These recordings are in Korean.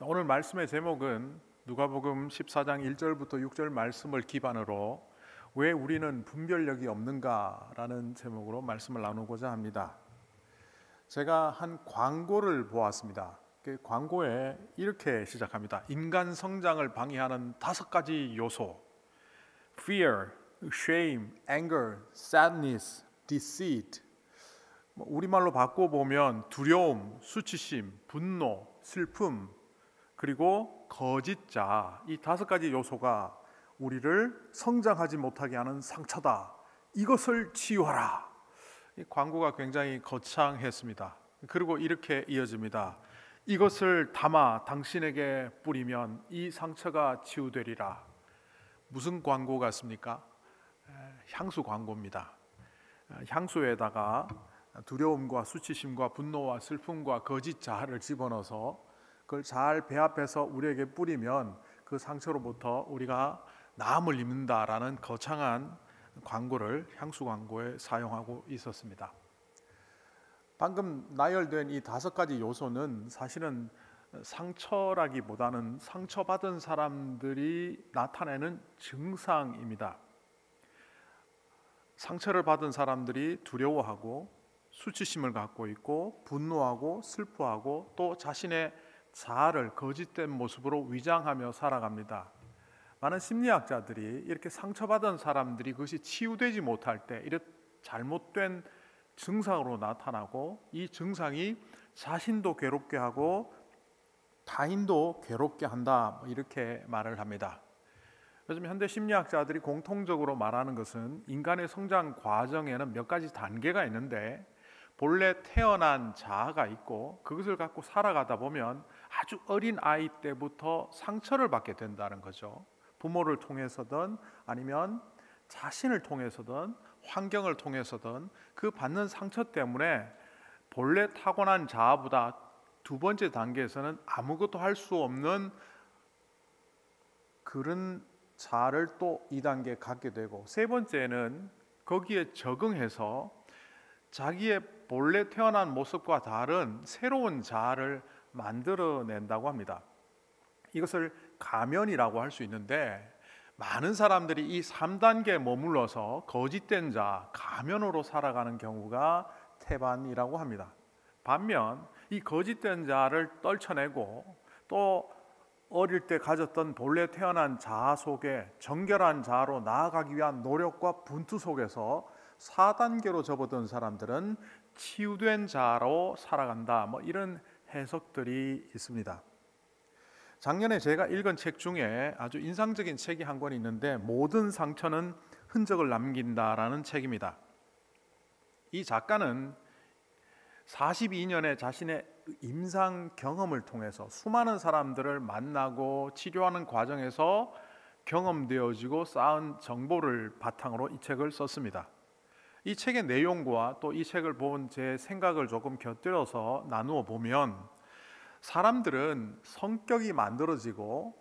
오늘 말씀의 제목은 누가복음 14장 1절부터 6절 말씀을 기반으로 왜 우리는 분별력이 없는가라는 제목으로 말씀을 나누고자 합니다. 제가 한 광고를 보았습니다. 그 광고에 이렇게 시작합니다. 인간 성장을 방해하는 5가지 요소: fear, shame, anger, sadness, deceit. 우리말로 바꿔보면 두려움, 수치심, 분노, 슬픔, 그리고 거짓자, 이 5가지 요소가 우리를 성장하지 못하게 하는 상처다. 이것을 치유하라. 이 광고가 굉장히 거창했습니다. 그리고 이렇게 이어집니다. 이것을 담아 당신에게 뿌리면 이 상처가 치유되리라. 무슨 광고 같습니까? 향수 광고입니다. 향수에다가 두려움과 수치심과 분노와 슬픔과 거짓 자아를 집어넣어서 그걸 잘 배합해서 우리에게 뿌리면 그 상처로부터 우리가 나음을 입는다라는 거창한 광고를 향수 광고에 사용하고 있었습니다. 방금 나열된 이 5가지 요소는 사실은 상처라기보다는 상처받은 사람들이 나타내는 증상입니다. 상처를 받은 사람들이 두려워하고 수치심을 갖고 있고 분노하고 슬퍼하고 또 자신의 자아를 거짓된 모습으로 위장하며 살아갑니다. 많은 심리학자들이 이렇게 상처받은 사람들이 그것이 치유되지 못할 때 이런 잘못된 증상으로 나타나고, 이 증상이 자신도 괴롭게 하고 타인도 괴롭게 한다, 이렇게 말을 합니다. 요즘 현대 심리학자들이 공통적으로 말하는 것은 인간의 성장 과정에는 몇 가지 단계가 있는데 본래 태어난 자아가 있고 그것을 갖고 살아가다 보면 아주 어린 아이 때부터 상처를 받게 된다는 거죠. 부모를 통해서든 아니면 자신을 통해서든 환경을 통해서든 그 받는 상처 때문에 본래 타고난 자아보다 2번째 단계에서는 아무것도 할 수 없는 그런 자아를 또 2단계 갖게 되고, 3번째는 거기에 적응해서 자기의 본래 태어난 모습과 다른 새로운 자아를 만들어낸다고 합니다. 이것을 가면이라고 할 수 있는데, 많은 사람들이 이 3단계에 머물러서 거짓된 자, 가면으로 살아가는 경우가 태반이라고 합니다. 반면 이 거짓된 자를 떨쳐내고 또 어릴 때 가졌던 본래 태어난 자아 속에 정결한 자아로 나아가기 위한 노력과 분투 속에서 4단계로 접어든 사람들은 치유된 자아로 살아간다, 이런 해석들이 있습니다. 작년에 제가 읽은 책 중에 아주 인상적인 책이 한 권 있는데, 모든 상처는 흔적을 남긴다라는 책입니다. 이 작가는 42년의 자신의 임상 경험을 통해서 수많은 사람들을 만나고 치료하는 과정에서 경험되어지고 쌓은 정보를 바탕으로 이 책을 썼습니다. 이 책의 내용과 또 이 책을 본 제 생각을 조금 곁들여서 나누어 보면, 사람들은 성격이 만들어지고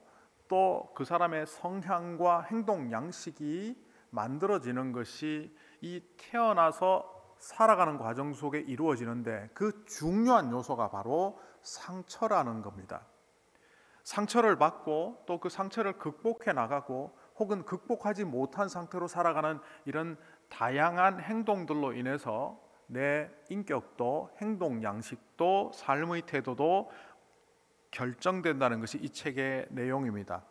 또 그 사람의 성향과 행동 양식이 만들어지는 것이 이 태어나서 살아가는 과정 속에 이루어지는데, 그 중요한 요소가 바로 상처라는 겁니다. 상처를 받고 또 그 상처를 극복해 나가고 혹은 극복하지 못한 상태로 살아가는 이런 다양한 행동들로 인해서 내 인격도 행동 양식도 삶의 태도도 결정된다는 것이 이 책의 내용입니다.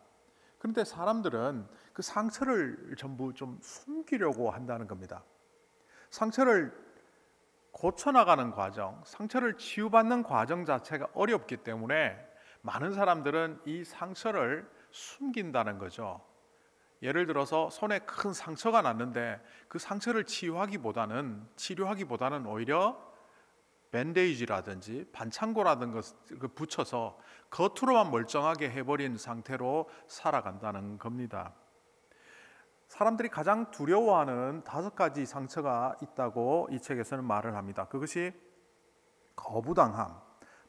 그런데 사람들은 그 상처를 전부 좀 숨기려고 한다는 겁니다. 상처를 고쳐나가는 과정, 상처를 치유받는 과정 자체가 어렵기 때문에 많은 사람들은 이 상처를 숨긴다는 거죠. 예를 들어서 손에 큰 상처가 났는데 그 상처를 치료하기보다는 오히려 밴데이지라든지 반창고라든가 것을 붙여서 겉으로만 멀쩡하게 해버린 상태로 살아간다는 겁니다. 사람들이 가장 두려워하는 5가지 상처가 있다고 이 책에서는 말을 합니다. 그것이 거부당함,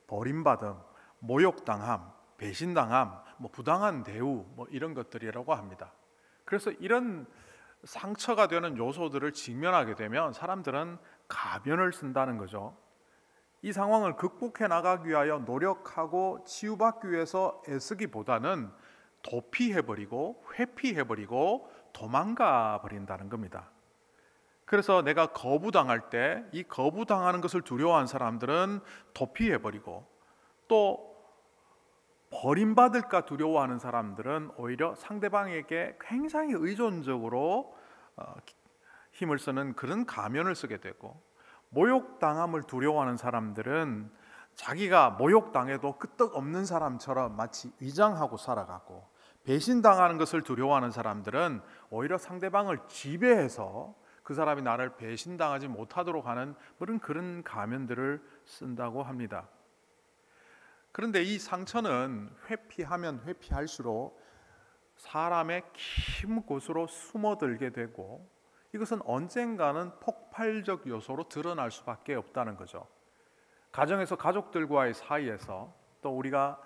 버림받음, 모욕당함, 배신당함, 부당한 대우, 이런 것들이라고 합니다. 그래서 이런 상처가 되는 요소들을 직면하게 되면 사람들은 가면을 쓴다는 거죠. 이 상황을 극복해 나가기 위하여 노력하고 치유받기 위해서 애쓰기보다는 도피해버리고 회피해버리고 도망가 버린다는 겁니다. 그래서 내가 거부당할 때 이 거부당하는 것을 두려워하는 사람들은 도피해버리고, 또 버림받을까 두려워하는 사람들은 오히려 상대방에게 굉장히 의존적으로 힘을 쓰는 그런 가면을 쓰게 되고, 모욕당함을 두려워하는 사람들은 자기가 모욕당해도 끄떡없는 사람처럼 마치 위장하고 살아가고, 배신당하는 것을 두려워하는 사람들은 오히려 상대방을 지배해서 그 사람이 나를 배신당하지 못하도록 하는 그런 가면들을 쓴다고 합니다. 그런데 이 상처는 회피하면 회피할수록 사람의 깊은 곳으로 숨어들게 되고, 이것은 언젠가는 폭발적 요소로 드러날 수밖에 없다는 거죠. 가정에서 가족들과의 사이에서, 또 우리가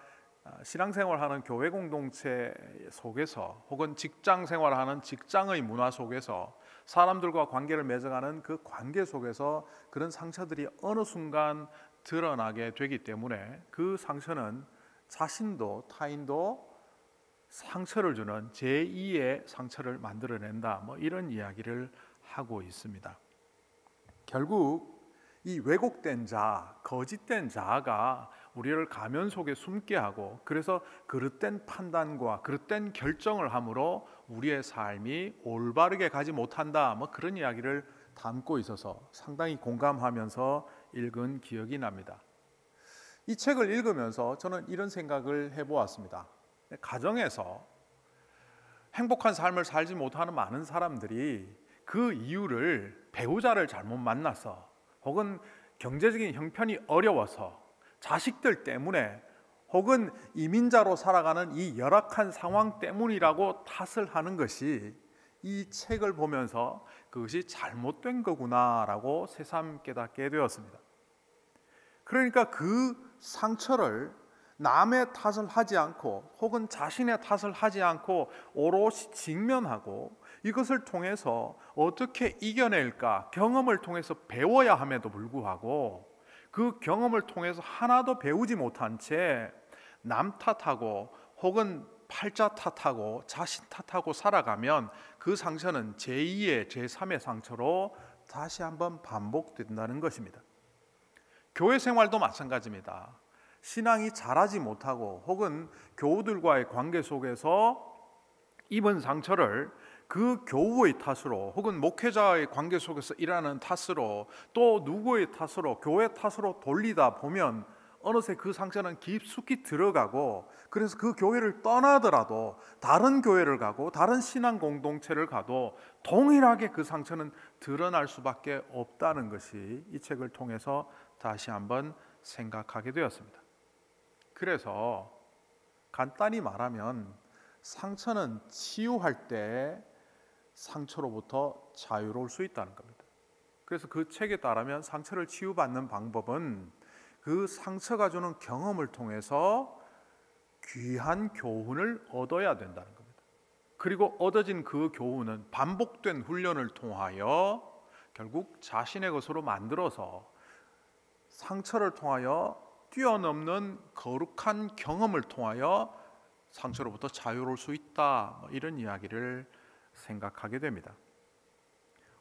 신앙생활하는 교회 공동체 속에서, 혹은 직장생활하는 직장의 문화 속에서 사람들과 관계를 맺어가는 그 관계 속에서 그런 상처들이 어느 순간 드러나게 되기 때문에 그 상처는 자신도 타인도 상처를 주는 제2의 상처를 만들어낸다, 이런 이야기를 하고 있습니다. 결국 이 왜곡된 자아, 거짓된 자아가 우리를 가면 속에 숨게 하고, 그래서 그릇된 판단과 그릇된 결정을 함으로 우리의 삶이 올바르게 가지 못한다, 그런 이야기를 담고 있어서 상당히 공감하면서 읽은 기억이 납니다. 이 책을 읽으면서 저는 이런 생각을 해보았습니다. 가정에서 행복한 삶을 살지 못하는 많은 사람들이 그 이유를 배우자를 잘못 만나서, 혹은 경제적인 형편이 어려워서, 자식들 때문에, 혹은 이민자로 살아가는 이 열악한 상황 때문이라고 탓을 하는 것이, 이 책을 보면서 그것이 잘못된 거구나라고 새삼 깨닫게 되었습니다. 그러니까 그 상처를 남의 탓을 하지 않고, 혹은 자신의 탓을 하지 않고 오롯이 직면하고, 이것을 통해서 어떻게 이겨낼까 경험을 통해서 배워야 함에도 불구하고, 그 경험을 통해서 하나도 배우지 못한 채 남 탓하고, 혹은 팔자 탓하고 자신 탓하고 살아가면 그 상처는 제2의 제3의 상처로 다시 한번 반복된다는 것입니다. 교회 생활도 마찬가지입니다. 신앙이 자라지 못하고, 혹은 교우들과의 관계 속에서 입은 상처를 그 교우의 탓으로, 혹은 목회자의 관계 속에서 일하는 탓으로, 또 누구의 탓으로, 교회 탓으로 돌리다 보면 어느새 그 상처는 깊숙이 들어가고, 그래서 그 교회를 떠나더라도 다른 교회를 가고 다른 신앙 공동체를 가도 동일하게 그 상처는 드러날 수밖에 없다는 것이 이 책을 통해서 다시 한번 생각하게 되었습니다. 그래서 간단히 말하면 상처는 치유할 때 상처로부터 자유로울 수 있다는 겁니다. 그래서 그 책에 따르면 상처를 치유받는 방법은 그 상처가 주는 경험을 통해서 귀한 교훈을 얻어야 된다는 겁니다. 그리고 얻어진 그 교훈은 반복된 훈련을 통하여 결국 자신의 것으로 만들어서 상처를 통하여 뛰어넘는 거룩한 경험을 통하여 상처로부터 자유로울 수 있다, 이런 이야기를 생각하게 됩니다.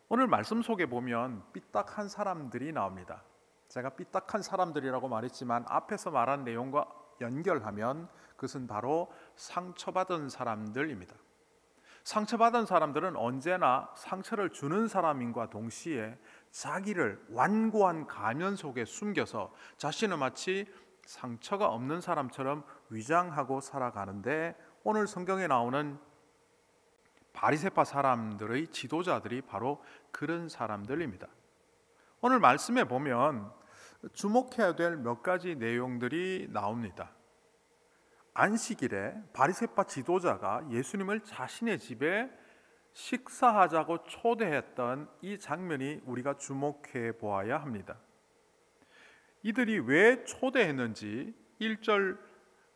오늘 말씀 속에 보면 삐딱한 사람들이 나옵니다. 제가 삐딱한 사람들이라고 말했지만 앞에서 말한 내용과 연결하면 그것은 바로 상처받은 사람들입니다. 상처받은 사람들은 언제나 상처를 주는 사람인과 동시에 자기를 완고한 가면 속에 숨겨서 자신은 마치 상처가 없는 사람처럼 위장하고 살아가는데, 오늘 성경에 나오는 바리새파 사람들의 지도자들이 바로 그런 사람들입니다. 오늘 말씀에 보면 주목해야 될 몇 가지 내용들이 나옵니다. 안식일에 바리새파 지도자가 예수님을 자신의 집에 식사하자고 초대했던 이 장면이 우리가 주목해 보아야 합니다. 이들이 왜 초대했는지 1절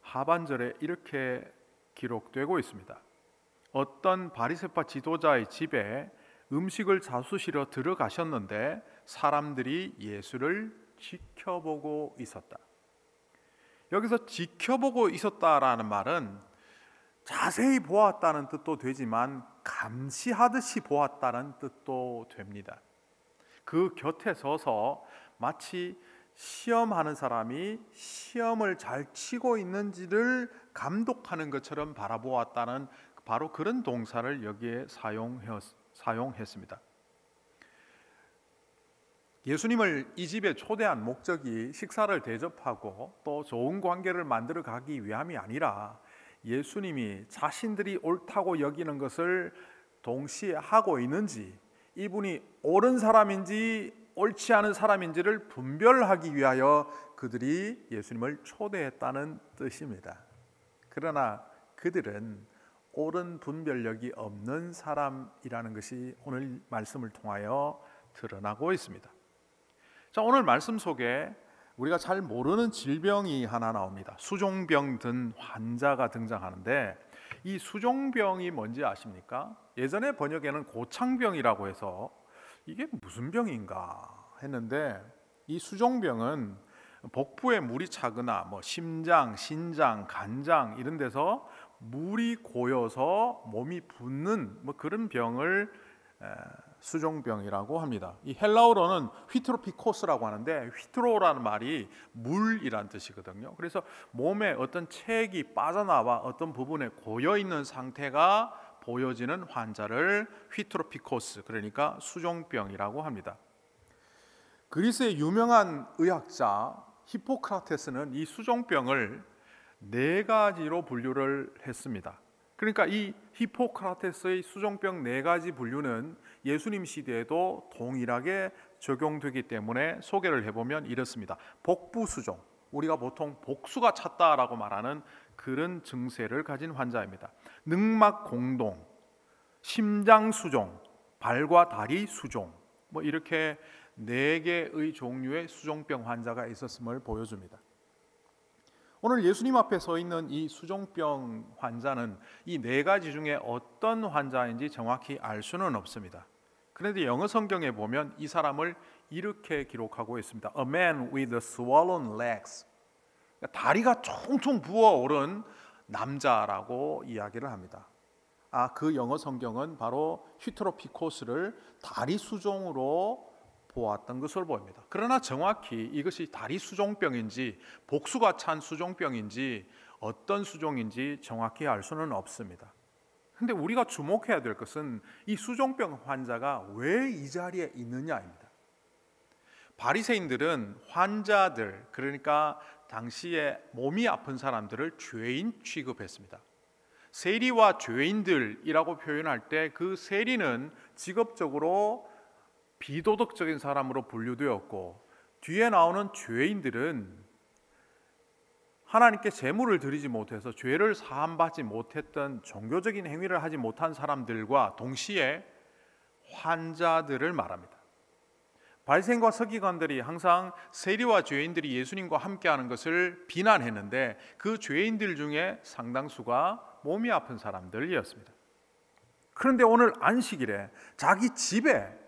하반절에 이렇게 기록되고 있습니다. 어떤 바리새파 지도자의 집에 음식을 잡수시러 들어가셨는데 사람들이 예수를 지켜보고 있었다. 여기서 지켜보고 있었다라는 말은 자세히 보았다는 뜻도 되지만 감시하듯이 보았다는 뜻도 됩니다. 그 곁에 서서 마치 시험하는 사람이 시험을 잘 치고 있는지를 감독하는 것처럼 바라보았다는 바로 그런 동사를 여기에 사용했습니다. 예수님을 이 집에 초대한 목적이 식사를 대접하고 또 좋은 관계를 만들어 가기 위함이 아니라 예수님이 자신들이 옳다고 여기는 것을 동시에 하고 있는지, 이분이 옳은 사람인지 옳지 않은 사람인지를 분별하기 위하여 그들이 예수님을 초대했다는 뜻입니다. 그러나 그들은 옳은 분별력이 없는 사람이라는 것이 오늘 말씀을 통하여 드러나고 있습니다. 자, 오늘 말씀 속에 우리가 잘 모르는 질병이 하나 나옵니다. 수종병 든 환자가 등장하는데 이 수종병이 뭔지 아십니까? 예전에 번역에는 고창병이라고 해서 이게 무슨 병인가 했는데, 이 수종병은 복부에 물이 차거나 심장, 신장, 간장 이런 데서 물이 고여서 몸이 붓는 그런 병을 수종병이라고 합니다. 이 헬라어로는 휘트로피코스라고 하는데, 휘트로라는 말이 물이란 뜻이거든요. 그래서 몸에 어떤 체액이 빠져나와 어떤 부분에 고여 있는 상태가 보여지는 환자를 휘트로피코스, 그러니까 수종병이라고 합니다. 그리스의 유명한 의학자 히포크라테스는 이 수종병을 4가지로 분류를 했습니다. 그러니까 이 히포크라테스의 수종병 4가지 분류는 예수님 시대에도 동일하게 적용되기 때문에 소개를 해보면 이렇습니다. 복부수종, 우리가 보통 복수가 찼다라고 말하는 그런 증세를 가진 환자입니다. 늑막공동, 심장수종, 발과 다리 수종, 이렇게 4개의 종류의 수종병 환자가 있었음을 보여줍니다. 오늘 예수님 앞에 서 있는 이 수종병 환자는 이 4가지 중에 어떤 환자인지 정확히 알 수는 없습니다. 그런데 영어 성경에 보면 이 사람을 이렇게 기록하고 있습니다. A man with swollen legs. 다리가 총총 부어오른 남자라고 이야기를 합니다. 그 영어 성경은 바로 휘트로피코스를 다리 수종으로 보았던 것으로 보입니다. 그러나 정확히 이것이 다리 수종병인지 복수가 찬 수종병인지 어떤 수종인지 정확히 알 수는 없습니다. 그런데 우리가 주목해야 될 것은 이 수종병 환자가 왜 이 자리에 있느냐입니다. 바리새인들은 환자들, 그러니까 당시에 몸이 아픈 사람들을 죄인 취급했습니다. 세리와 죄인들이라고 표현할 때 그 세리는 직업적으로 비도덕적인 사람으로 분류되었고, 뒤에 나오는 죄인들은 하나님께 제물을 드리지 못해서 죄를 사함받지 못했던 종교적인 행위를 하지 못한 사람들과 동시에 환자들을 말합니다. 바리새인과 서기관들이 항상 세리와 죄인들이 예수님과 함께하는 것을 비난했는데 그 죄인들 중에 상당수가 몸이 아픈 사람들이었습니다. 그런데 오늘 안식일에 자기 집에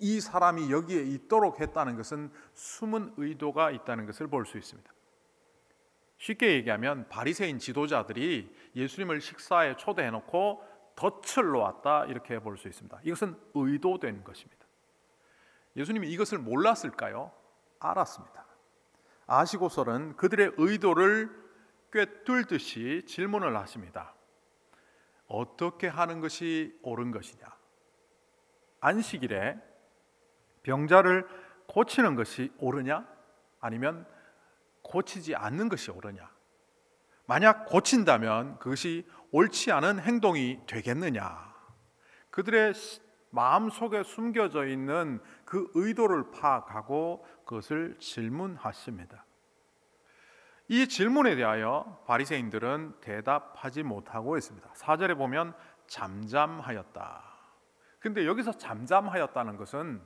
이 사람이 여기에 있도록 했다는 것은 숨은 의도가 있다는 것을 볼 수 있습니다. 쉽게 얘기하면 바리새인 지도자들이 예수님을 식사에 초대해놓고 덫을 놓았다, 이렇게 볼 수 있습니다. 이것은 의도된 것입니다. 예수님이 이것을 몰랐을까요? 알았습니다. 아시고서는 그들의 의도를 꿰뚫듯이 질문을 하십니다. 어떻게 하는 것이 옳은 것이냐? 안식일에 병자를 고치는 것이 옳으냐? 아니면 고치지 않는 것이 옳으냐? 만약 고친다면 그것이 옳지 않은 행동이 되겠느냐? 그들의 마음속에 숨겨져 있는 그 의도를 파악하고 그것을 질문하십니다. 이 질문에 대하여 바리새인들은 대답하지 못하고 있습니다. 4절에 보면 잠잠하였다. 근데 여기서 잠잠하였다는 것은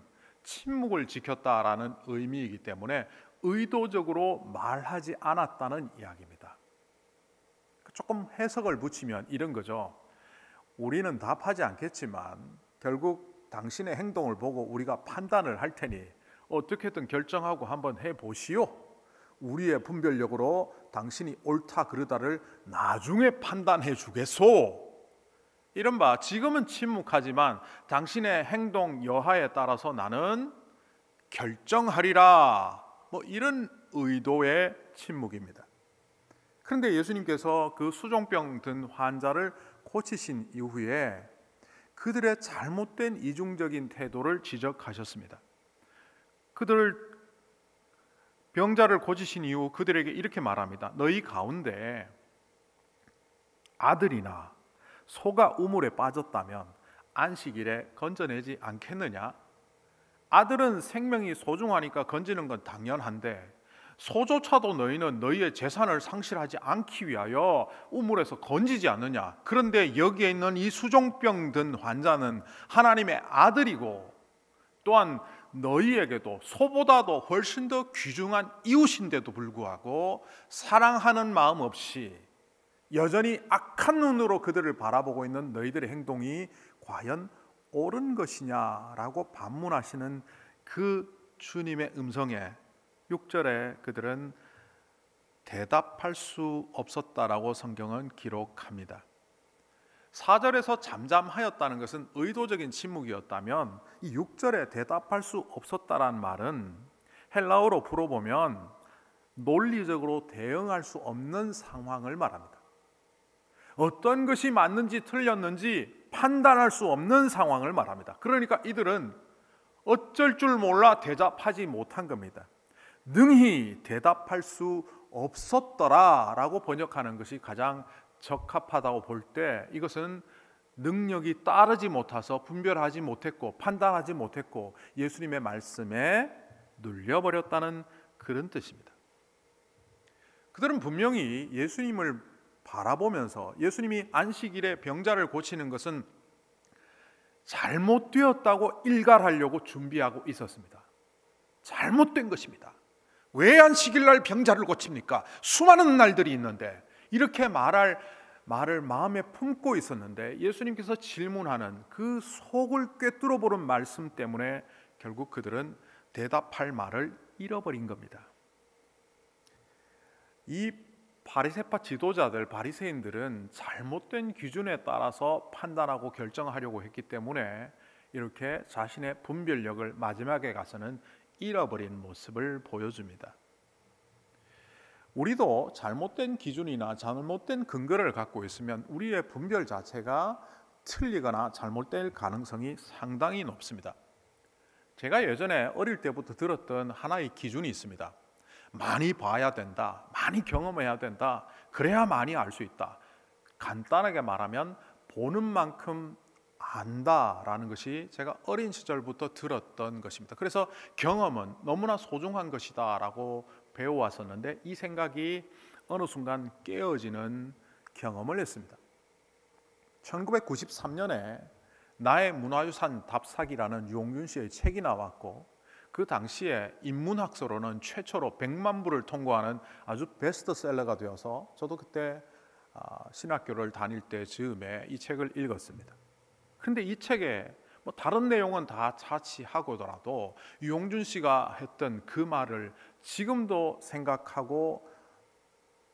침묵을 지켰다라는 의미이기 때문에 의도적으로 말하지 않았다는 이야기입니다. 조금 해석을 붙이면 이런 거죠. 우리는 답하지 않겠지만 결국 당신의 행동을 보고 우리가 판단을 할 테니 어떻게든 결정하고 한번 해보시오. 우리의 분별력으로 당신이 옳다 그르다를 나중에 판단해 주겠소. 이른바 지금은 침묵하지만 당신의 행동 여하에 따라서 나는 결정하리라, 이런 의도의 침묵입니다. 그런데 예수님께서 그 수종병 든 환자를 고치신 이후에 그들의 잘못된 이중적인 태도를 지적하셨습니다. 병자를 고치신 이후 그들에게 이렇게 말합니다. 너희 가운데 아들이나 소가 우물에 빠졌다면 안식일에 건져내지 않겠느냐? 아들은 생명이 소중하니까 건지는 건 당연한데 소조차도 너희는 너희의 재산을 상실하지 않기 위하여 우물에서 건지지 않느냐? 그런데 여기에 있는 이 수종병 든 환자는 하나님의 아들이고 또한 너희에게도 소보다도 훨씬 더 귀중한 이웃인데도 불구하고 사랑하는 마음 없이 여전히 악한 눈으로 그들을 바라보고 있는 너희들의 행동이 과연 옳은 것이냐라고 반문하시는 그 주님의 음성에 6절에 그들은 대답할 수 없었다라고 성경은 기록합니다. 4절에서 잠잠하였다는 것은 의도적인 침묵이었다면 이 6절에 대답할 수 없었다란 말은 헬라어로 풀어보면 논리적으로 대응할 수 없는 상황을 말합니다. 어떤 것이 맞는지 틀렸는지 판단할 수 없는 상황을 말합니다. 그러니까 이들은 어쩔 줄 몰라 대답하지 못한 겁니다. 능히 대답할 수 없었더라라고 번역하는 것이 가장 적합하다고 볼 때 이것은 능력이 따르지 못해서 분별하지 못했고 판단하지 못했고 예수님의 말씀에 눌려버렸다는 그런 뜻입니다. 그들은 분명히 예수님을 바라보면서 예수님이 안식일에 병자를 고치는 것은 잘못되었다고 일갈하려고 준비하고 있었습니다. 잘못된 것입니다. 왜 안식일 날 병자를 고칩니까? 수많은 날들이 있는데, 이렇게 말을 마음에 품고 있었는데 예수님께서 질문하는 그 속을 꿰뚫어 보는 말씀 때문에 결국 그들은 대답할 말을 잃어버린 겁니다. 이 바리새파 지도자들, 바리새인들은 잘못된 기준에 따라서 판단하고 결정하려고 했기 때문에 이렇게 자신의 분별력을 마지막에 가서는 잃어버린 모습을 보여줍니다. 우리도 잘못된 기준이나 잘못된 근거를 갖고 있으면 우리의 분별 자체가 틀리거나 잘못될 가능성이 상당히 높습니다. 제가 예전에 어릴 때부터 들었던 하나의 기준이 있습니다. 많이 봐야 된다, 많이 경험해야 된다, 그래야 많이 알 수 있다. 간단하게 말하면 보는 만큼 안다라는 것이 제가 어린 시절부터 들었던 것입니다. 그래서 경험은 너무나 소중한 것이다 라고 배워왔었는데 이 생각이 어느 순간 깨어지는 경험을 했습니다. 1993년에 나의 문화유산 답사기라는 유홍준 씨의 책이 나왔고 그 당시에 인문학서로는 최초로 100만 부를 통과하는 아주 베스트셀러가 되어서 저도 그때 신학교를 다닐 때 즈음에 이 책을 읽었습니다. 그런데 이 책에 다른 내용은 다 차치하고더라도 유홍준 씨가 했던 그 말을 지금도 생각하고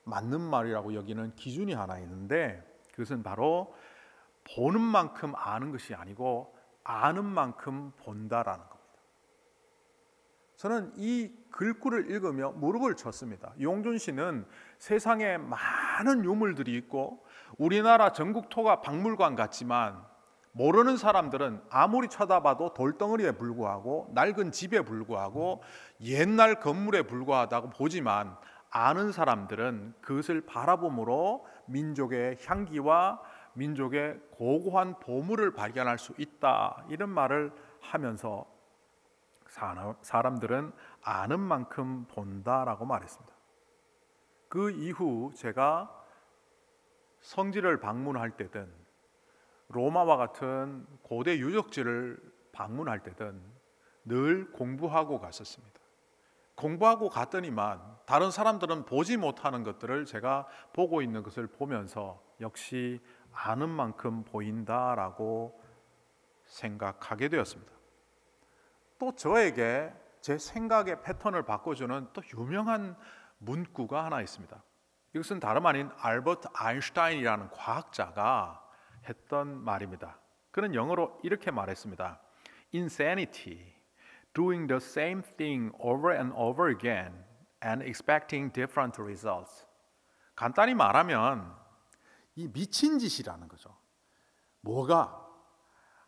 맞는 말이라고 여기는 기준이 하나 있는데 그것은 바로 보는 만큼 아는 것이 아니고 아는 만큼 본다라는 겁니다. 저는 이 글귀를 읽으며 무릎을 쳤습니다. 유홍준 씨는 세상에 많은 유물들이 있고 우리나라 전국토가 박물관 같지만 모르는 사람들은 아무리 쳐다봐도 돌덩어리에 불과하고 낡은 집에 불과하고 옛날 건물에 불과하다고 보지만 아는 사람들은 그것을 바라봄으로 민족의 향기와 민족의 고고한 보물을 발견할 수 있다, 이런 말을 하면서 사람들은 아는 만큼 본다라고 말했습니다. 그 이후 제가 성지를 방문할 때든 로마와 같은 고대 유적지를 방문할 때든 늘 공부하고 갔었습니다. 공부하고 갔더니만 다른 사람들은 보지 못하는 것들을 제가 보고 있는 것을 보면서 역시 아는 만큼 보인다라고 생각하게 되었습니다. 또 저에게 제 생각의 패턴을 바꿔주는 또 유명한 문구가 하나 있습니다. 이것은 다름 아닌 알버트 아인슈타인이라는 과학자가 했던 말입니다. 그는 영어로 이렇게 말했습니다. Insanity, doing the same thing over and over again and expecting different results. 간단히 말하면 이 미친 짓이라는 거죠. 뭐가?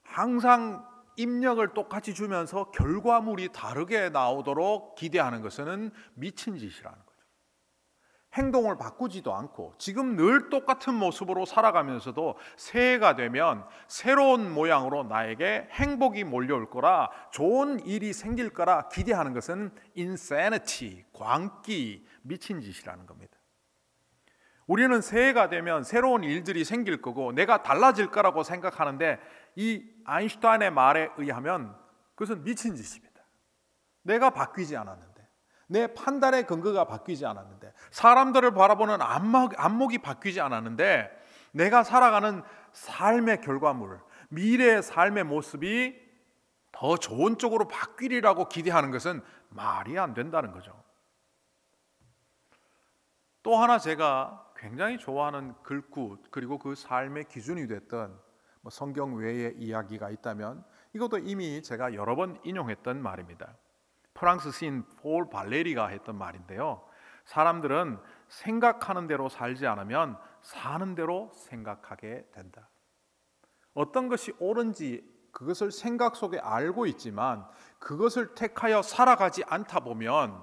항상 입력을 똑같이 주면서 결과물이 다르게 나오도록 기대하는 것은 미친 짓이라는 거죠. 행동을 바꾸지도 않고 지금 늘 똑같은 모습으로 살아가면서도 새해가 되면 새로운 모양으로 나에게 행복이 몰려올 거라, 좋은 일이 생길 거라 기대하는 것은 insanity, 광기, 미친 짓이라는 겁니다. 우리는 새해가 되면 새로운 일들이 생길 거고 내가 달라질 거라고 생각하는데, 이 아인슈타인의 말에 의하면 그것은 미친 짓입니다. 내가 바뀌지 않았는데, 내 판단의 근거가 바뀌지 않았는데, 사람들을 바라보는 안목이 바뀌지 않았는데, 내가 살아가는 삶의 결과물, 미래의 삶의 모습이 더 좋은 쪽으로 바뀌리라고 기대하는 것은 말이 안 된다는 거죠. 또 하나 제가 굉장히 좋아하는 글귀, 그리고 그 삶의 기준이 됐던 성경 외의 이야기가 있다면 이것도 이미 제가 여러 번 인용했던 말입니다. 프랑스 시인 폴 발레리가 했던 말인데요. 사람들은 생각하는 대로 살지 않으면 사는 대로 생각하게 된다. 어떤 것이 옳은지 그것을 생각 속에 알고 있지만 그것을 택하여 살아가지 않다 보면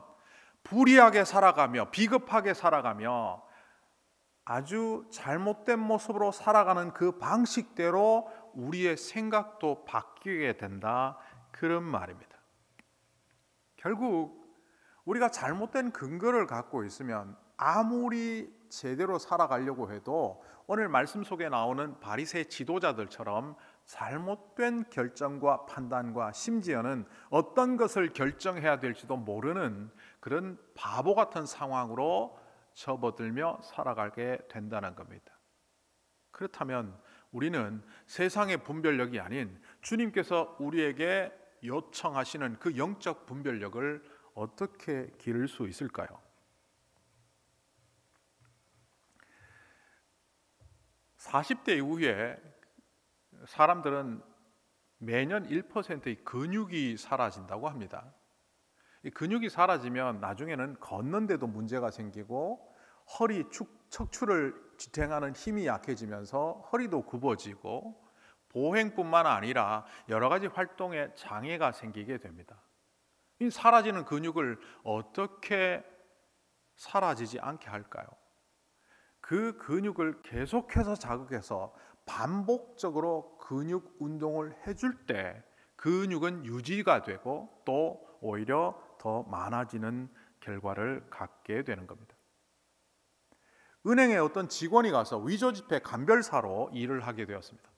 불의하게 살아가며 비겁하게 살아가며 아주 잘못된 모습으로 살아가는 그 방식대로 우리의 생각도 바뀌게 된다, 그런 말입니다. 결국 우리가 잘못된 근거를 갖고 있으면 아무리 제대로 살아가려고 해도 오늘 말씀 속에 나오는 바리새 지도자들처럼 잘못된 결정과 판단과 심지어는 어떤 것을 결정해야 될지도 모르는 그런 바보 같은 상황으로 접어들며 살아가게 된다는 겁니다. 그렇다면 우리는 세상의 분별력이 아닌 주님께서 우리에게 요청하시는 그 영적 분별력을 어떻게 기를 수 있을까요? (40대) 이후에 사람들은 매년 1%의 근육이 사라진다고 합니다. 이 근육이 사라지면 나중에는 걷는데도 문제가 생기고 허리 척추를 지탱하는 힘이 약해지면서 허리도 굽어지고 보행뿐만 아니라 여러 가지 활동에 장애가 생기게 됩니다. 이 사라지는 근육을 어떻게 사라지지 않게 할까요? 그 근육을 계속해서 자극해서 반복적으로 근육 운동을 해줄 때 근육은 유지가 되고 또 오히려 더 많아지는 결과를 갖게 되는 겁니다. 은행에 어떤 직원이 가서 위조지폐 감별사로 일을 하게 되었습니다.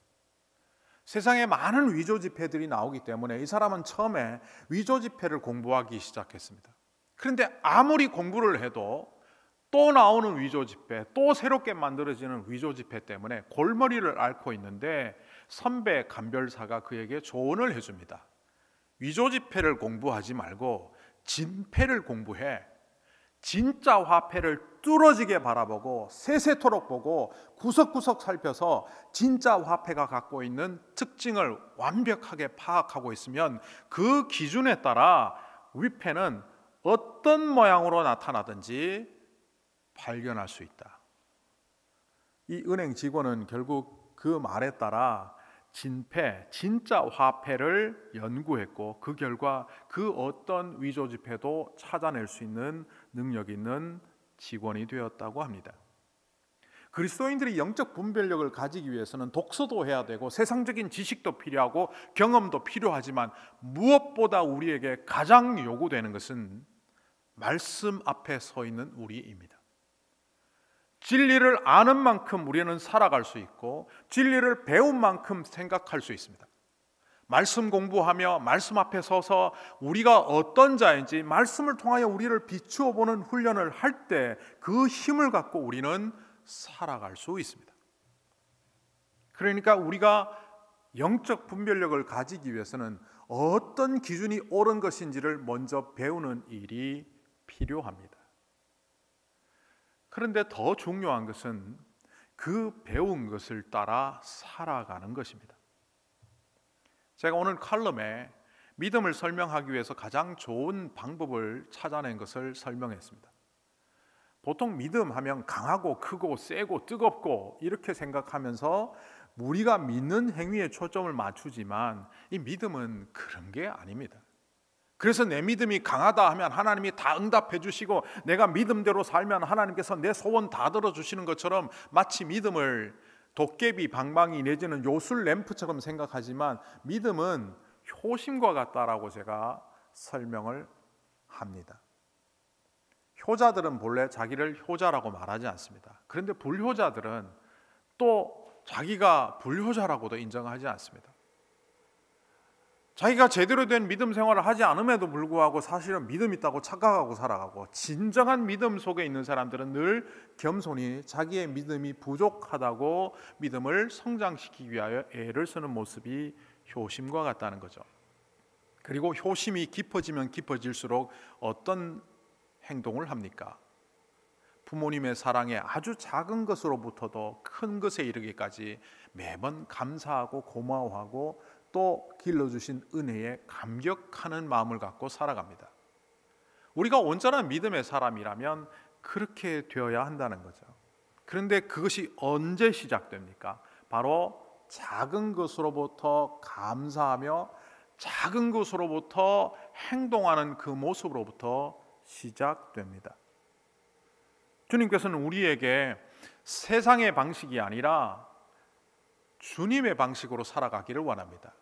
세상에 많은 위조지폐들이 나오기 때문에 이 사람은 처음에 위조지폐를 공부하기 시작했습니다. 그런데 아무리 공부를 해도 또 나오는 위조지폐, 또 새롭게 만들어지는 위조지폐 때문에 골머리를 앓고 있는데 선배 감별사가 그에게 조언을 해줍니다. 위조지폐를 공부하지 말고 진폐를 공부해. 진짜 화폐를 뚫어지게 바라보고 세세토록 보고 구석구석 살펴서 진짜 화폐가 갖고 있는 특징을 완벽하게 파악하고 있으면 그 기준에 따라 위패는 어떤 모양으로 나타나든지 발견할 수 있다. 이 은행 직원은 결국 그 말에 따라 진폐, 진짜 화폐를 연구했고 그 결과 그 어떤 위조지폐도 찾아낼 수 있는 능력 있는 직원이 되었다고 합니다. 그리스도인들이 영적 분별력을 가지기 위해서는 독서도 해야 되고 세상적인 지식도 필요하고 경험도 필요하지만 무엇보다 우리에게 가장 요구되는 것은 말씀 앞에 서 있는 우리입니다. 진리를 아는 만큼 우리는 살아갈 수 있고 진리를 배운 만큼 생각할 수 있습니다. 말씀 공부하며 말씀 앞에 서서 우리가 어떤 자인지 말씀을 통하여 우리를 비추어 보는 훈련을 할 때 그 힘을 갖고 우리는 살아갈 수 있습니다. 그러니까 우리가 영적 분별력을 가지기 위해서는 어떤 기준이 옳은 것인지를 먼저 배우는 일이 필요합니다. 그런데 더 중요한 것은 그 배운 것을 따라 살아가는 것입니다. 제가 오늘 칼럼에 믿음을 설명하기 위해서 가장 좋은 방법을 찾아낸 것을 설명했습니다. 보통 믿음 하면 강하고 크고 세고 뜨겁고 이렇게 생각하면서 우리가 믿는 행위에 초점을 맞추지만 이 믿음은 그런 게 아닙니다. 그래서 내 믿음이 강하다 하면 하나님이 다 응답해 주시고 내가 믿음대로 살면 하나님께서 내 소원 다 들어주시는 것처럼 마치 믿음을 도깨비 방망이 내지는 요술 램프처럼 생각하지만 믿음은 효심과 같다라고 제가 설명을 합니다. 효자들은 본래 자기를 효자라고 말하지 않습니다. 그런데 불효자들은 또 자기가 불효자라고도 인정하지 않습니다. 자기가 제대로 된 믿음 생활을 하지 않음에도 불구하고 사실은 믿음 있다고 착각하고 살아가고, 진정한 믿음 속에 있는 사람들은 늘 겸손히 자기의 믿음이 부족하다고 믿음을 성장시키기 위하여 애를 쓰는 모습이 효심과 같다는 거죠. 그리고 효심이 깊어지면 깊어질수록 어떤 행동을 합니까? 부모님의 사랑에 아주 작은 것으로부터도 큰 것에 이르기까지 매번 감사하고 고마워하고 또 길러주신 은혜에 감격하는 마음을 갖고 살아갑니다. 우리가 온전한 믿음의 사람이라면 그렇게 되어야 한다는 거죠. 그런데 그것이 언제 시작됩니까? 바로 작은 것으로부터 감사하며 작은 것으로부터 행동하는 그 모습으로부터 시작됩니다. 주님께서는 우리에게 세상의 방식이 아니라 주님의 방식으로 살아가기를 원합니다.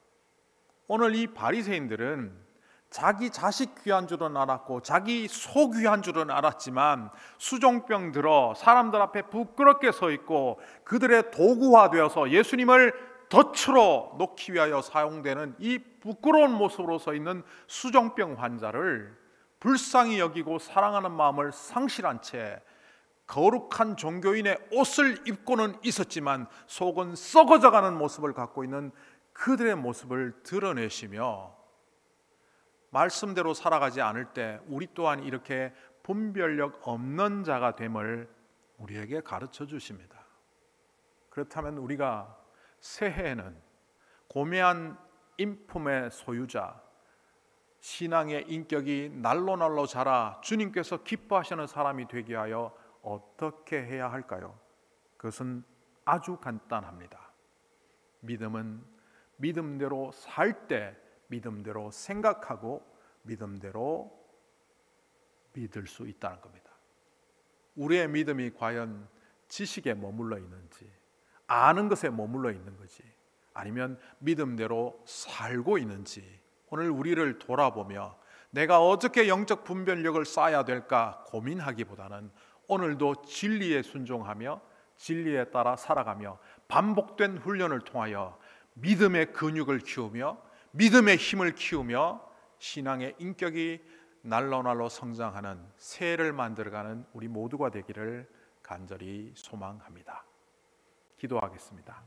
오늘 이 바리새인들은 자기 자식 귀한 줄은 알았고 자기 소 귀한 줄은 알았지만 수종병 들어 사람들 앞에 부끄럽게 서 있고 그들의 도구화되어서 예수님을 덫으로 놓기 위하여 사용되는 이 부끄러운 모습으로 서 있는 수종병 환자를 불쌍히 여기고 사랑하는 마음을 상실한 채 거룩한 종교인의 옷을 입고는 있었지만 속은 썩어져가는 모습을 갖고 있는 그들의 모습을 드러내시며 말씀대로 살아가지 않을 때 우리 또한 이렇게 분별력 없는 자가 됨을 우리에게 가르쳐 주십니다. 그렇다면 우리가 새해에는 고매한 인품의 소유자, 신앙의 인격이 날로 자라 주님께서 기뻐하시는 사람이 되게 하여 어떻게 해야 할까요? 그것은 아주 간단합니다. 믿음은 믿음대로 살 때 믿음대로 생각하고 믿음대로 믿을 수 있다는 겁니다. 우리의 믿음이 과연 지식에 머물러 있는지, 아는 것에 머물러 있는 거지, 아니면 믿음대로 살고 있는지 오늘 우리를 돌아보며 내가 어떻게 영적 분별력을 쌓아야 될까 고민하기보다는 오늘도 진리에 순종하며 진리에 따라 살아가며 반복된 훈련을 통하여 믿음의 근육을 키우며 믿음의 힘을 키우며 신앙의 인격이 날로 성장하는 새해를 만들어가는 우리 모두가 되기를 간절히 소망합니다. 기도하겠습니다.